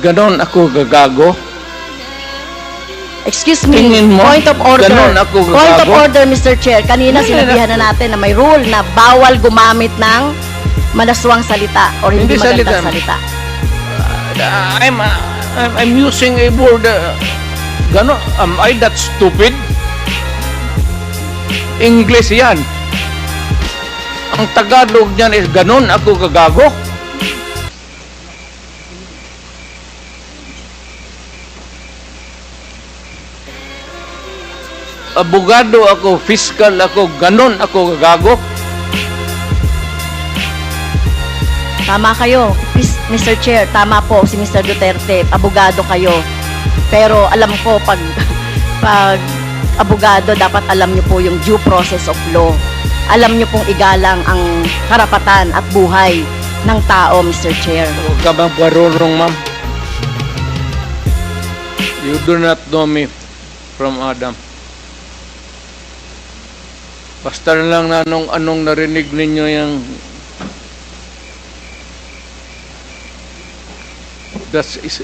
Ganon ako gagago? Excuse me, Tingin mo, point of order. ganon ako Point of gagago? order, Mr. Chair. Kanina Hindi sinabihan na natin na may rule na bawal gumamit ng malaswang salita or hindi Hindi magandang salita. salita. I'm using a word. Ganon, am I that stupid? English yan. Ang Tagalog niyan is ganon ako gagago? Abogado ako, fiscal ako, ganon ako gagago? Tama kayo, Mr. Chair. Tama po si Mr. Duterte. Abogado kayo. Pero alam ko, pag abogado, dapat alam niyo po yung due process of law. Alam niyo pong igalang ang karapatan at buhay ng tao, Mr. Chair. Huwag ka bang marunong, ma'am? You do not know me from Adam. Basta na lang na anong narinig ninyo yung that's is